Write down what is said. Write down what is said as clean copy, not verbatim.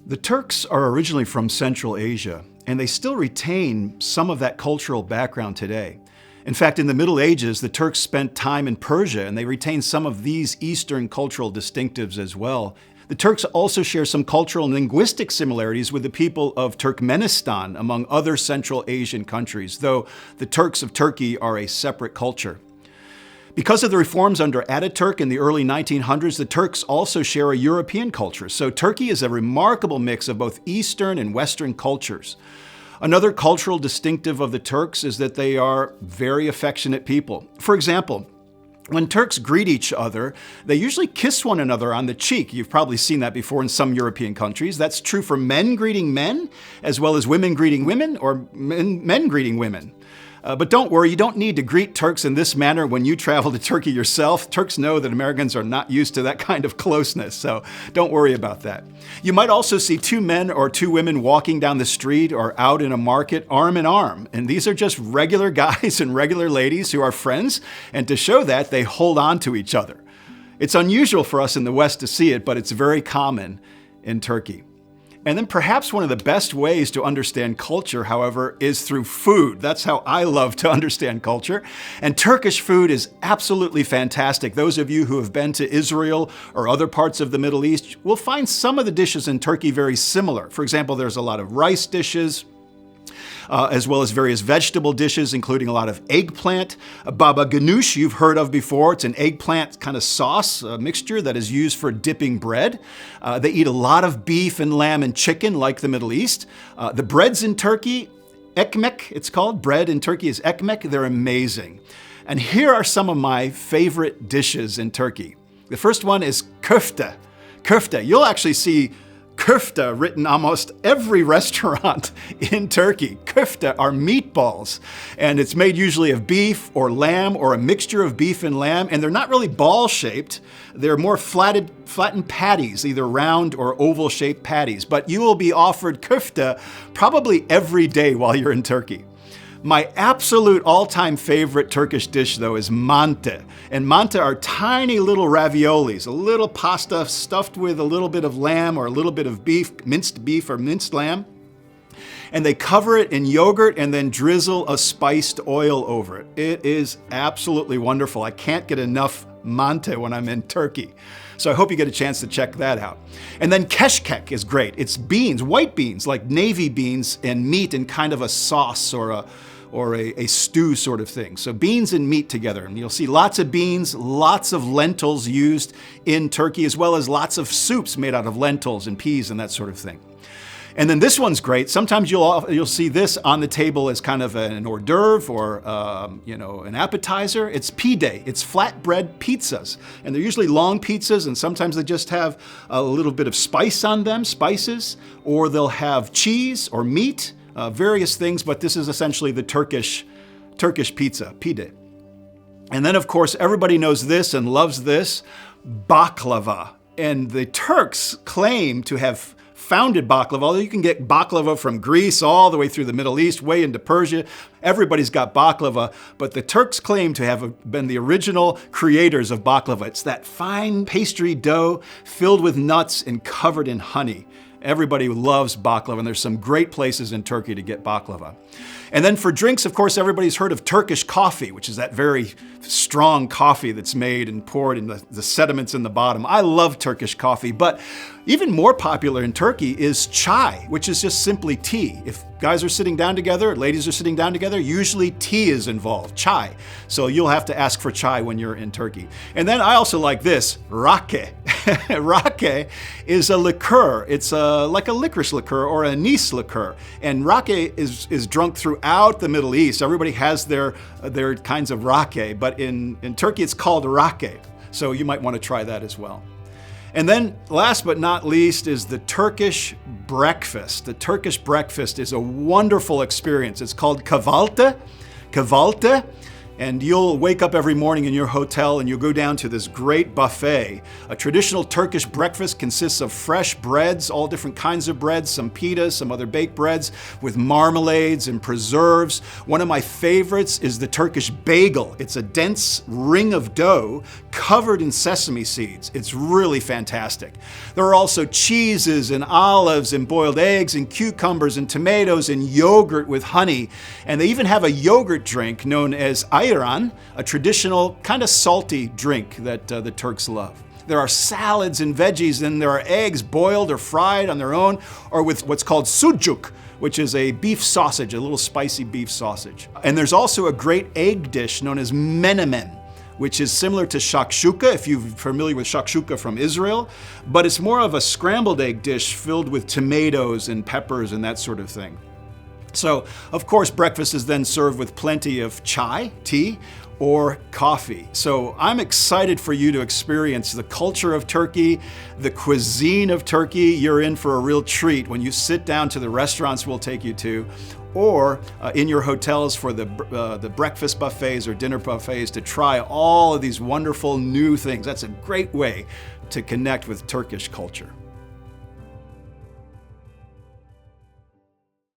The Turks are originally from Central Asia, and they still retain some of that cultural background today. In fact, in the Middle Ages, the Turks spent time in Persia, and they retain some of these Eastern cultural distinctives as well. The Turks also share some cultural and linguistic similarities with the people of Turkmenistan, among other Central Asian countries, though the Turks of Turkey are a separate culture. Because of the reforms under Ataturk in the early 1900s, the Turks also share a European culture. So Turkey is a remarkable mix of both Eastern and Western cultures. Another cultural distinctive of the Turks is that they are very affectionate people. For example, when Turks greet each other, they usually kiss one another on the cheek. You've probably seen that before in some European countries. That's true for men greeting men, as well as women greeting women, or men greeting women. But don't worry, you don't need to greet Turks in this manner when you travel to Turkey yourself. Turks know that Americans are not used to that kind of closeness, so don't worry about that. You might also see two men or two women walking down the street or out in a market arm in arm. And these are just regular guys and regular ladies who are friends, and to show that, they hold on to each other. It's unusual for us in the West to see it, but it's very common in Turkey. And then perhaps one of the best ways to understand culture, however, is through food. That's how I love to understand culture. And Turkish food is absolutely fantastic. Those of you who have been to Israel or other parts of the Middle East will find some of the dishes in Turkey very similar. For example, there's a lot of rice dishes, as well as various vegetable dishes, including a lot of eggplant. Baba ganoush you've heard of before. It's an eggplant kind of sauce mixture that is used for dipping bread. They eat a lot of beef and lamb and chicken, like the Middle East. The breads in Turkey, ekmek, it's called. Bread in Turkey is ekmek. They're amazing. And here are some of my favorite dishes in Turkey. The first one is kofta. Kofta. You'll actually see Kofta written almost every restaurant in Turkey. Kofta are meatballs, and it's made usually of beef or lamb or a mixture of beef and lamb, and they're not really ball-shaped. They're more flattened patties, either round or oval-shaped patties, but you will be offered kofta probably every day while you're in Turkey. My absolute all-time favorite Turkish dish, though, is manti. And manti are tiny little raviolis, a little pasta stuffed with a little bit of lamb or a little bit of beef or minced lamb. And they cover it in yogurt and then drizzle a spiced oil over it. It is absolutely wonderful. I can't get enough manti when I'm in Turkey. So I hope you get a chance to check that out. And then keshkek is great. It's beans, white beans, like navy beans, and meat in kind of a sauce or a stew sort of thing. So beans and meat together. And you'll see lots of beans, lots of lentils used in Turkey, as well as lots of soups made out of lentils and peas and that sort of thing. And then this one's great. Sometimes you'll see this on the table as kind of an hors d'oeuvre or an appetizer. It's pide. It's flatbread pizzas, and they're usually long pizzas, and sometimes they just have a little bit of spice on them, spices, or they'll have cheese or meat, various things. But this is essentially the Turkish pizza, pide. And then, of course, everybody knows this and loves this, baklava. And the Turks claim to have founded baklava, although you can get baklava from Greece all the way through the Middle East, way into Persia. Everybody's got baklava, but the Turks claim to have been the original creators of baklava. It's that fine pastry dough filled with nuts and covered in honey. Everybody loves baklava, and there's some great places in Turkey to get baklava. And then for drinks, of course, everybody's heard of Turkish coffee, which is that very strong coffee that's made and poured in the sediments in the bottom. I love Turkish coffee, but even more popular in Turkey is chai, which is just simply tea. If guys are sitting down together, ladies are sitting down together, usually tea is involved, chai. So you'll have to ask for chai when you're in Turkey. And then I also like this, raki. Raki is a liqueur. It's like a licorice liqueur or a anise liqueur. And raki is drunk throughout the Middle East. Everybody has their kinds of raki, but in Turkey it's called raki. So you might want to try that as well. And then last but not least is the Turkish breakfast. The Turkish breakfast is a wonderful experience. It's called kahvaltı. And you'll wake up every morning in your hotel and you'll go down to this great buffet. A traditional Turkish breakfast consists of fresh breads, all different kinds of breads, some pita, some other baked breads with marmalades and preserves. One of my favorites is the Turkish bagel. It's a dense ring of dough covered in sesame seeds. It's really fantastic. There are also cheeses and olives and boiled eggs and cucumbers and tomatoes and yogurt with honey. And they even have a yogurt drink known as ayran, a traditional kind of salty drink that the Turks love. There are salads and veggies, and there are eggs boiled or fried on their own, or with what's called sucuk, which is a beef sausage, a little spicy beef sausage. And there's also a great egg dish known as menemen, which is similar to shakshuka, if you're familiar with shakshuka from Israel, but it's more of a scrambled egg dish filled with tomatoes and peppers and that sort of thing. So, of course, breakfast is then served with plenty of chai, tea, or coffee. So I'm excited for you to experience the culture of Turkey, the cuisine of Turkey. You're in for a real treat when you sit down to the restaurants we'll take you to, or in your hotels for the breakfast buffets or dinner buffets to try all of these wonderful new things. That's a great way to connect with Turkish culture.